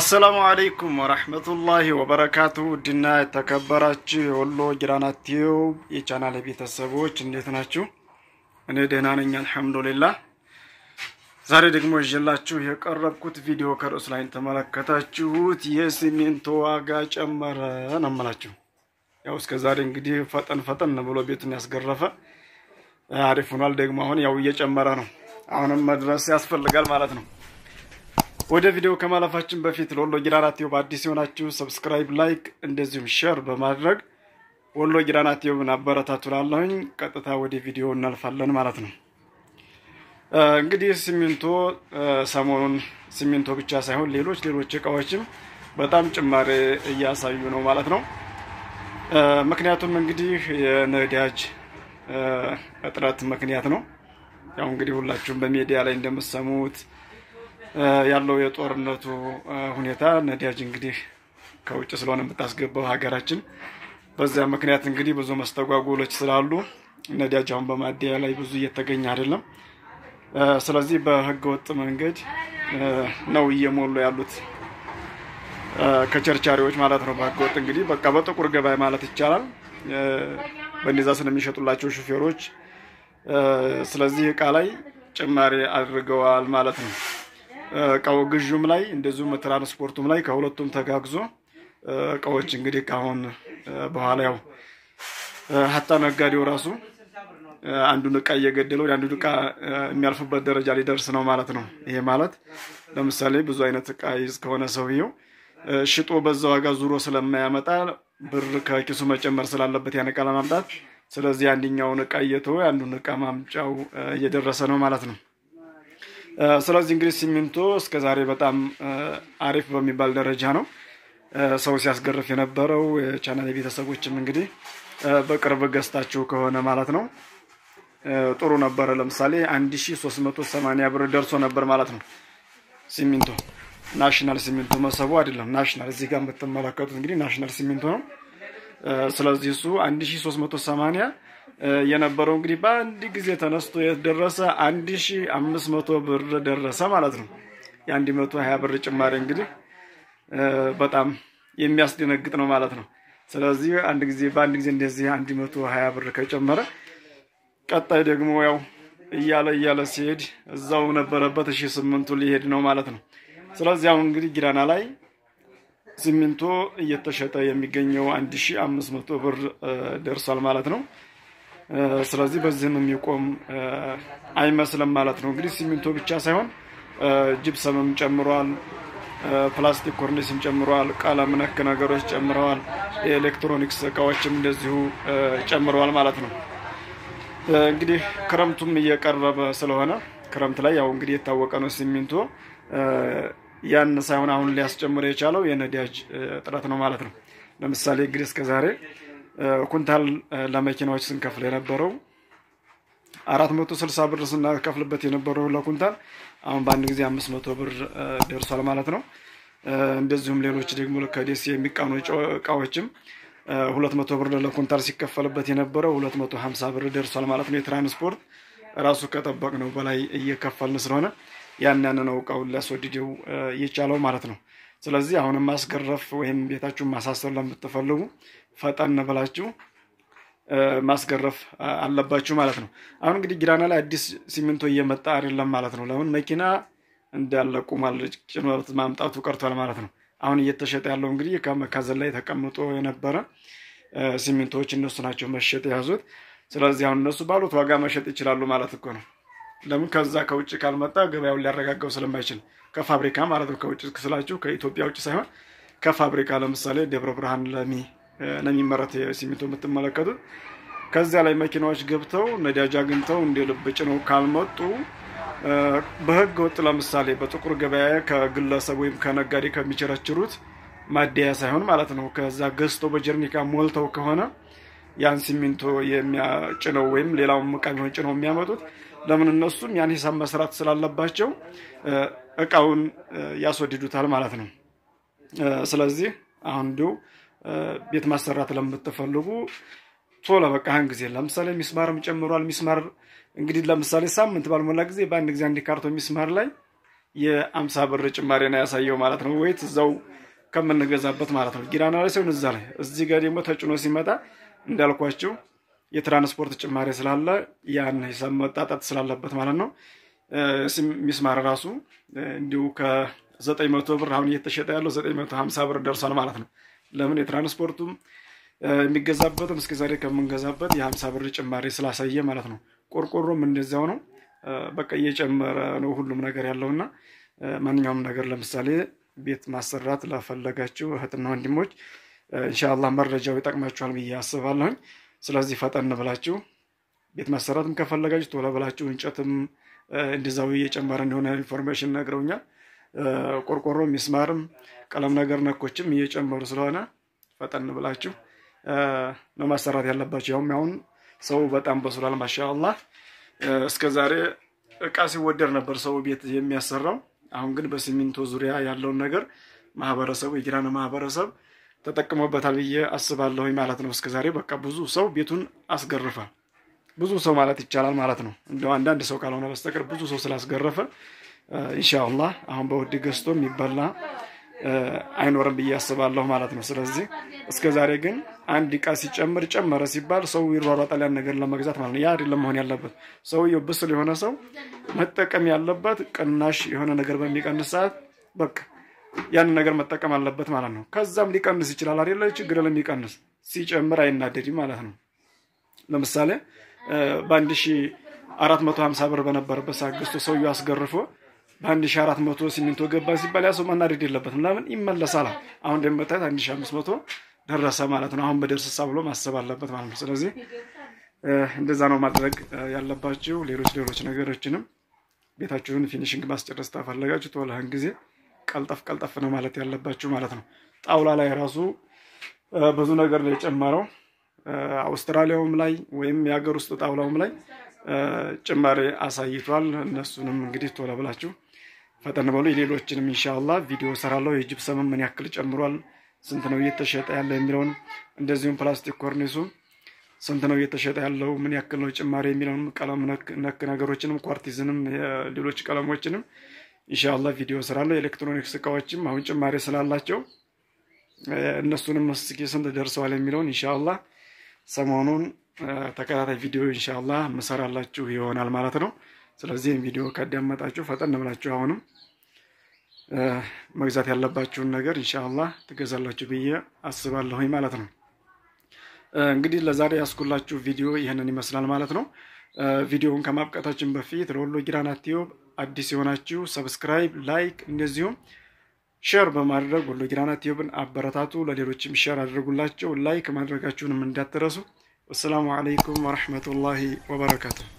السلام عليكم ورحمة الله وبركاته دينا تكبراتشي والله جراناتيو يجانا لبيت السبوش نديتناتشو أنا دهناني الحمد لله زاري دقمو جلاتشو يقرب كوت فيديو كرس لاين تملكتاتشو يسمينتو واقاج أمر نملاتشو ياو اسكزاري انقدي فتن نبولو بيتن يسقرفة عارفونا لدقمو هون ياو يج أمرانو عونا مدرسة يسفر لقال مالتنو ወደ ቪዲዮ ከማለፋችን በፊት ለወሎ ጊራናቲው በአዲስ ሆናችሁ ሰብስክራይብ ላይክ እንደዚሁም ሼር በማድረግ ወሎ ጊራናቲውን አበረታቱላለሁኝ ቀጥታ ወደ ቪዲዮ እናልፋለን ማለት ነው እንግዲህ ሲሚንቶ ሰሞኑን ሲሚንቶ ብቻ ሳይሆን ሌሎች እቃዎችም በጣም ጭማሪ እያሳዩ ነው ማለት ነው ምክንያቱም እንግዲህ የነዳጅ እጥረት ምክንያት ነው ያው እንግዲህ ሁላችሁም በሚዲያ ላይ እንደምትሰሙት ያለው የጦርነቱ ሁኔታ ነዳጅ እንግዲህ ከውጭ ስለሆነ የምታስገባው ሀገራችን በዛ ምክንያት እንግዲህ ብዙ መስተጓጎሎች ስላሉ ነዳጅ አሁን በማደያ ላይ ብዙ እየተገኘ አይደለም ስለዚህ በህገ ወጥ መንገድ ነው እየሞሉ ያሉት ከቸርቻሪዎች ማለት ነው በህገ ወጥ እንግዲህ በቃ በጥቁር ገበያ ማለት ይቻላል በእነዛ ስለሚሸጡላቸው ሹፌሮች ስለዚህ እቃ ላይ ጭማሪ አድርገዋል ማለት ነው እቃው ግዥም ላይ እንደዚሁም ትራንስፖርቱም ላይ ከሁለቱም ተጋግዞ እቃዎች እንግዲህ ካሁን በኋላ ያው hatta ነጋዴው ራሱ አንዱን እቃ እየገደለው አንዱን እቃ የሚያልፍበት ደረጃ ሊደርስ ነው ማለት ነው ይሄ ማለት ለምሳሌ ብዙ አይነት እቃ ይዝ ከሆነ ሰውየው ሽጦ በዛው ዋጋ ዙሮ ስለማያመጣ ብር ከኪሱ መጨመር ስላለበት ያን እቃ ለማምጣት ስለዚህ አንደኛውን እቃ እየተወ አንዱን እቃ ማምጫው እየደረሰ ነው ማለት ነው ስለዚህ እንግዲህ ሲሚንቶ እስከ ዛሬ በጣም አሪፍ በሚባል ደረጃ ነው ሰው ሲያስገርፍ የነበረው ቻናል ቤተሰቦችም እንግዲህ በቅርብ ገስታቸው ከሆነ ማለት ነው ጥሩ ነበር ለምሳሌ 1380 ብር ደርሶ ነበር ማለት ነው ሲሚንቶ ናሽናል ሲሚንቶ መሰቡ አይደለም ናሽናል እዚህ ጋር የምትመለከቱት እንግዲህ ናሽናል ሲሚንቶ ነው ስለዚህ እሱ 1380 የነበረው እንግዲህ በአንድ ጊዜ ተነስቶ የደረሰ 1500 ብር ደረሰ ማለት ነው የ120 ብር ጭማሪ እንግዲህ በጣም የሚያስደነግጥ ነው ማለት ነው ስለዚህ በአንድ ጊዜ እንደዚህ 120 ብር ከጨመረ ቀጣይ ደግሞ ያው እያለ ሲሄድ እዛው ነበረበት 800 ሊሄድ ነው ማለት ነው ስለዚህ አሁን እንግዲህ ጊራና ላይ ሲሚንቶ እየተሸጠ የሚገኘው 1500 ብር ደርሷል ማለት ነው ስለዚህ በዚህ ነው የሚቆም አይመስልም ማለት ነው እንግዲህ ሲሚንቶ ብቻ ሳይሆን ጂፕሰምም ጨምሯል ፕላስቲክ ኮርኒስም ጨምሯል ቀለም ነክ ነገሮች ጨምረዋል ኤሌክትሮኒክስ እቃዎችም እንደዚሁ ጨምረዋል ማለት ነው እንግዲህ ክረምቱም እየቀረበ ስለሆነ ክረምት ላይ ያው እንግዲህ የታወቀ ነው ሲሚንቶ ያን ሳይሆን አሁን ሊያስጨምር የቻለው የነዳጅ ጥረት ነው ማለት ነው ለምሳሌ እንግዲህ እስከ ዛሬ ኩንታል ለመኪናዎች ስንከፍል የነበረው 460 ብር ስንከፍልበት የነበረው ለኩንታል አሁን በአንድ ጊዜ 500 ብር ደርሷል ማለት ነው እንደዚሁም ሌሎች ደግሞ ለከዲስ የሚቃኑ እቃዎችም 200 ብር ለኩንታል ሲከፈልበት የነበረው 250 ብር ደርሷል ማለት ነው የትራንስፖርት ራሱ ከጠበቅነው በላይ እየከፈልን ስለሆነ ያን ነው እቃው ሊያስወድደው የቻለው ማለት ነው ስለዚህ አሁንም ማስገረፍ ወይም ቤታችሁን ማሳሰር ለምትፈልጉ ፈጣን ብላችሁ ማስገረፍ አለባችሁ ማለት ነው አሁን እንግዲህ ጊራና ላይ አዲስ ሲሚንቶ እየመጣ አይደለም ማለት ነው ለምን መኪና እንዳለቁ ማለት ጭኖት ማምጣቱ ቀርቷል ማለት ነው አሁን እየተሸጠ ያለው እንግዲህ ከመካዘን ላይ ተቀምጦ የነበረ ሲሚንቶዎች እነሱ ናቸው መሸጥ ያዙት ስለዚህ አሁን እነሱ ባሉት ዋጋ መሸጥ ይችላሉ ማለት እኮ ነው ለምን ከዛ ከውጭ ካልመጣ ገበያውን ሊያረጋጋው ስለማይችል ከፋብሪካ ማለት ነው ከውጭ ስላችሁ ከኢትዮጵያ ውጭ ሳይሆን ከፋብሪካ ለምሳሌ ደብረ ብርሃን ለሚመረት ሲሚንቶ የምትመለከቱት ከዛ ላይ መኪናዎች ገብተው ነዳጅ አግኝተው እንደልብ ጭነው ካልመጡ በህግ ወጥ ለምሳሌ በጥቁር ገበያ ከግለሰብ ወይም ከነጋዴ ከሚቸረችሩት ማደያ ሳይሆን ማለት ነው ከዛ ገዝተው በጀርኒካ ሞልተው ከሆነ ያን ሲሚንቶ የሚያጭነው ወይም ሌላው መቃሚውን ጭነው የሚያመጡት ለምን እነሱም ያን ሂሳብ መስራት ስላለባቸው እቃውን ያስወድዱታል ማለት ነው ስለዚህ አሁን ዱ ቤት ማሰራት ለምትፈልጉ ቶሎ በቃ አንግ ጊዜ ለምሳሌ ሚስማርም ጨምሯል ሚስማር እንግዲህ ለምሳሌ ሳምንት ባልሞላ ጊዜ በአንድ ጊዜ አንድ ካርቶን ሚስማር ላይ የ50 ብር ጭማሪ ነው ያሳየው ማለት ነው። ወይት እዛው ከምንገዛበት ማለት ነው። ጊራና ላይ ሰው እዛ ላይ እዚህ ጋር ደግሞ ተጭኖ ሲመጣ እንዳልኳችሁ የትራንስፖርት ጭማሪ ስላለ ያን ሂሳብ መጣጣት ስላለበት ማለት ነው። ሚስማር ራሱ እንዲሁ ከ900 ብር አሁን እየተሸጠ ያለው 950 ብር ደርሷል ማለት ነው። ለምን የትራንስፖርቱም የሚገዛበትም እስከ ዛሬ ከምንገዛበት የ50 ብር ጭማሪ ስላሳየ ማለት ነው። ቆርቆሮም እንደዛው ነው። በቃ እየጨመረ ነው ሁሉም ነገር ያለውና ማንኛውም ነገር ለምሳሌ ቤት ማሰራት ለፈለጋችሁ እህትና ወንድሞች ኢንሻአላህ መረጃው ይጠቅማችኋል ብዬ አስባለሁ። ስለዚህ ፈጠን ብላችሁ ቤት ማሰራትም ከፈለጋችሁ ቶሎ ብላችሁ እንጨትም እንደዛው እየጨመረ እንደሆነ ኢንፎርሜሽን ነግረውኛል። ቆርቆሮ ሚስማርም ቀለም ነገር ነኮችም እየጨመሩ ስለሆነ ፈጠን ብላችሁ ነው ማሰራት ያለባችሁ። ያውም ሰው በጣም በሱላል ማሻአላህ እስከዛሬ እቃ ሲወደር ነበር ሰው ቤት የሚያሰራው። አሁን ግን በሲሚንቶ ዙሪያ ያለውን ነገር ማህበረሰቡ የጊራና ማህበረሰብ ተጠቅሞበታል ብዬ አስባለሁ ማለት ነው። እስከዛሬ በቃ ብዙ ሰው ቤቱን አስገርፏል። ብዙ ሰው ማለት ይቻላል ማለት ነው። እንደው አንዳንድ ሰው ካልሆነ በስተቀር ብዙ ሰው ስላስገረፈ ኢንሻአላህ አሁን በውድ ገዝቶ የሚበላ አይኖርም ብዬ አስባለሁ ማለት ነው። ስለዚህ እስከዛሬ ግን አንድ እቃ ሲጨምር ጨመረ ሲባል ሰው ይሯሯጣል ያን ነገር ለመግዛት ማለት ነው። ያ አይደለም መሆን ያለበት። ሰውየው ብስል የሆነ ሰው መጠቀም ያለበት ቅናሽ የሆነ ነገር በሚቀንስ ሰዓት በቃ ያን ነገር መጠቀም አለበት ማለት ነው። ከዛም ሊቀንስ ይችላል አይደል? ችግር ለሚቀንስ ሲጨምር አይናደድም ማለት ነው። ለምሳሌ በ1450 ብር በነበረበት ሰዓት ገዝቶ ሰውየው አስገርፎ በ1400 ሲሚንቶ ገባ ሲባል ያ ሰው መናደድ የለበትም። ለምን ይመለሳል። አሁን ደግሞ 1500 ደረሰ ማለት ነው። አሁን በደርሰሳ ብሎ ማሰብ አለበት ማለት ነው። ስለዚህ እንደዛ ነው ማድረግ ያለባችሁ። ሌሎች ነገሮችንም ቤታችሁን ፊኒሺንግ ማስጨረስ ታፈልጋችሁ ቶሎህን ጊዜ ቀልጠፍ ነው ማለት ያለባችሁ ማለት ነው። ጣውላ ላይ ራሱ ብዙ ነገር ላይ ጨመረው። አውስትራሊያውም ላይ ወይም የሀገር ውስጥ ጣውላውም ላይ ጭማሪ አሳይቷል። እነሱንም እንግዲህ ቶሎ ብላችሁ ፈጠን በሉ። የሌሎችንም ኢንሻአላህ ቪዲዮ ሰራለሁ። የጂፕሰም ምን ያክል ጨምሯል፣ ስንት ነው እየተሸጠ ያለው የሚለውን እንደዚሁም ፕላስቲክ ኮርኒሱ ስንት ነው እየተሸጠ ያለው ምን ያክል ነው ጭማሪ የሚለውን ቀለም ነክ ነገሮችንም ኳርቲዝንም ሌሎች ቀለሞችንም ኢንሻአላህ ቪዲዮ ሰራለሁ። ኤሌክትሮኒክስ እቃዎችም አሁን ጭማሪ ስላላቸው እነሱንም መስኪ ስንት ደርሰዋል የሚለውን ኢንሻአላህ ሰሞኑን ተከታታይ ቪዲዮ ኢንሻአላህ መሰራላችሁ ይሆናል ማለት ነው። ስለዚህ ቪዲዮ ካዳመጣችሁ ፈጠን ብላችሁ አሁንም መግዛት ያለባችሁን ነገር ኢንሻአላህ ትገዛላችሁ ብዬ አስባለሁ ማለት ነው። እንግዲህ ለዛሬ ያስኩላችሁ ቪዲዮ ይሄንን ይመስላል ማለት ነው። ቪዲዮውን ከማብቃታችን በፊት ለወሎ ጊራና ቲዩብ አዲስ የሆናችሁ ሰብስክራይብ፣ ላይክ እንደዚሁም ሼር በማድረግ ወሎ ጊራና ቲዩብን አበረታቱ። ለሌሎችም ሼር አድርጉላቸው። ላይክ ማድረጋችሁንም እንዳትረሱ። والسلام عليكم ورحمة الله وبركاته.